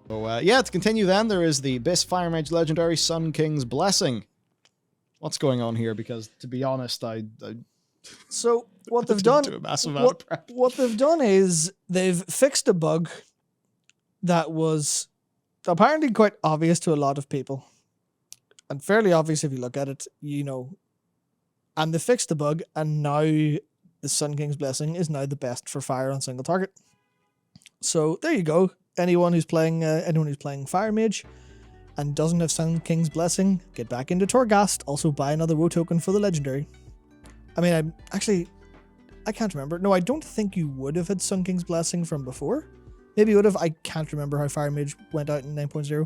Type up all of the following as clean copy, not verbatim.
So, yeah, to continue then, there is the BiS Fire Mage Legendary Sun King's Blessing. What's going on here? Because, to be honest, So what they've didn't done, do a massive amount of prep. what they've done is they've fixed a bug that was apparently quite obvious to a lot of people, and fairly obvious if you look at it, you know. And they fixed the bug, and now the Sun King's Blessing is now the best for fire on single target. So there you go. Anyone who's playing Fire Mage and doesn't have Sun King's Blessing, get back into Torghast. Also buy another WoE token for the Legendary. I mean, I can't remember. No, I don't think you would have had Sun King's Blessing from before. Maybe you would have. I can't remember how Fire Mage went out in 9.0.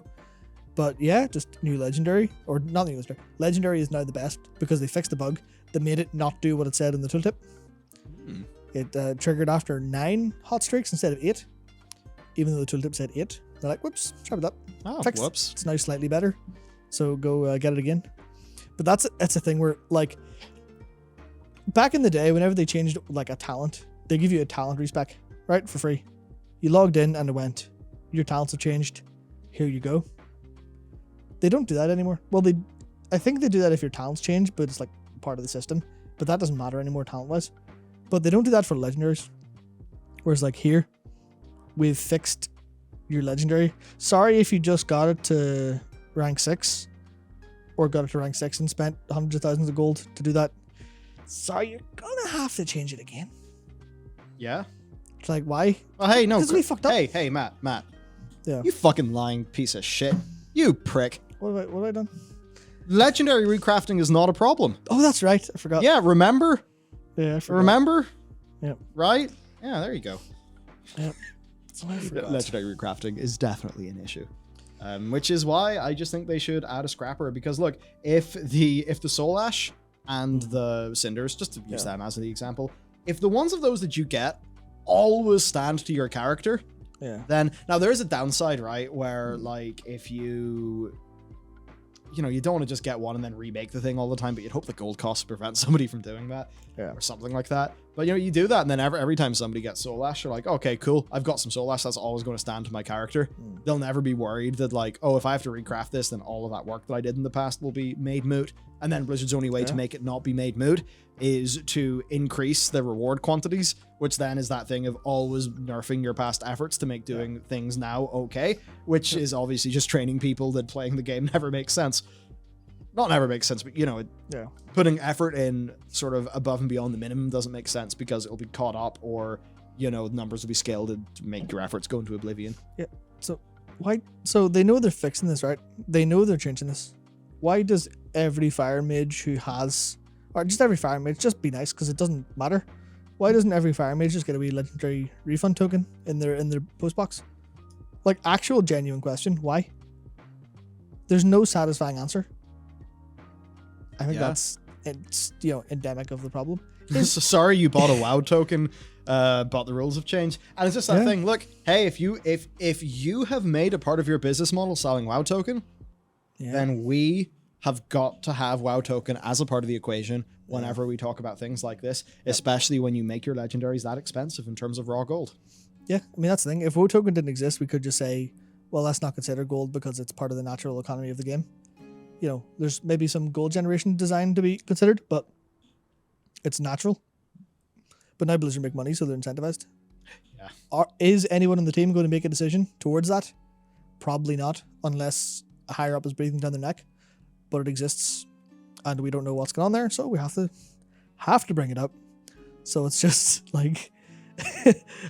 But yeah, just new Legendary. Or not new Legendary. Legendary is now the best because they fixed the bug that made it not do what it said in the tooltip. It triggered after 9 hot streaks instead of 8. Even though the tooltip said 8. They're like, whoops, try that. Oh, Fixed. whoops. It's now slightly better. So go get it again. But that's a thing where, like, back in the day, whenever they changed like a talent, they give you a talent respec, right, for free. You logged in and it went, your talents have changed. Here you go. They don't do that anymore. Well, I think they do that if your talents change, but it's like part of the system. But that doesn't matter anymore talent-wise. But they don't do that for legendaries. Whereas like here, we've fixed your legendary. Sorry if you just got it to rank 6 or got it to rank 6 and spent hundreds of thousands of gold to do that. Sorry, you're gonna have to change it again. Yeah? It's like, why? Oh, hey, no. Because we fucked up. Hey, Matt. Yeah. You fucking lying piece of shit. You prick. What have I done? Legendary recrafting is not a problem. Oh, that's right. I forgot. Yeah, remember? Yeah, I forgot. Remember? Yep. Right? Yeah, there you go. Yep. So I forgot. Legendary recrafting is definitely an issue. Which is why I just think they should add a scrapper, because look, if the Soul Ash and the Cinders, just to use them as the example, if the ones of those that you get always stand to your character, then now there is a downside, right? Where like if you don't want to just get one and then remake the thing all the time, but you'd hope the gold cost prevents somebody from doing that, or something like that. But you do that, and then every time somebody gets Soul Ash, you're like, okay, cool, I've got some Soul Ash, that's always going to stand to my character. They'll never be worried that like, oh, if I have to recraft this, then all of that work that I did in the past will be made moot. And then Blizzard's only way to make it not be made moot is to increase the reward quantities, which then is that thing of always nerfing your past efforts to make doing things now okay, which is obviously just training people that playing the game never makes sense. Not never makes sense, but putting effort in sort of above and beyond the minimum doesn't make sense because it'll be caught up, or numbers will be scaled to make your efforts go into oblivion. Yeah. So why? So they know they're fixing this, right? They know they're changing this. Why does every fire mage who has, or just every fire mage, just be nice because it doesn't matter? Why doesn't every fire mage just get a wee legendary refund token in their post box? Like, actual genuine question. Why? There's no satisfying answer. I think it's endemic of the problem. So sorry you bought a WoW token, but the rules have changed. And it's just that thing. Look, hey, if you have made a part of your business model selling WoW token, then we have got to have WoW token as a part of the equation whenever we talk about things like this, especially when you make your legendaries that expensive in terms of raw gold. Yeah, I mean, that's the thing. If WoW token didn't exist, we could just say, well, that's not considered gold because it's part of the natural economy of the game. There's maybe some gold generation design to be considered, but it's natural. But now Blizzard make money, so they're incentivized. Yeah. Is anyone on the team going to make a decision towards that? Probably not, unless a higher up is breathing down their neck. But it exists, and we don't know what's going on there, so we have to bring it up. So it's just like,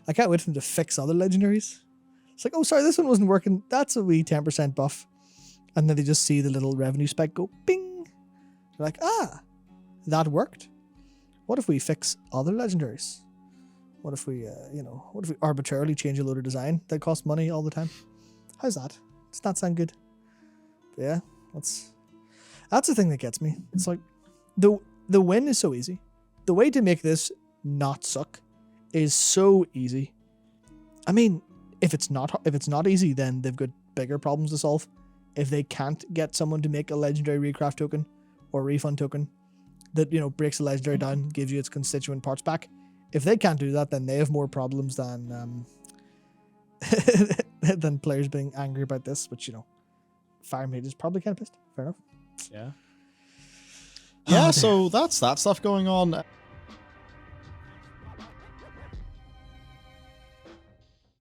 I can't wait for them to fix other legendaries. It's like, oh, sorry, this one wasn't working. That's a wee 10% buff. And then they just see the little revenue spec go bing. They're like, that worked. What if we fix other legendaries? What if we, arbitrarily change a load of design that costs money all the time? How's that? Does that sound good? But yeah, that's the thing that gets me. It's like, the win is so easy. The way to make this not suck is so easy. I mean, if it's not easy, then they've got bigger problems to solve. If they can't get someone to make a legendary recraft token or refund token that, breaks the legendary down, gives you its constituent parts back. If they can't do that, then they have more problems than than players being angry about this, which, you know, Fire Mage is probably kind of pissed. Fair enough. Yeah. Oh, Yeah, dear. so that's that stuff going on.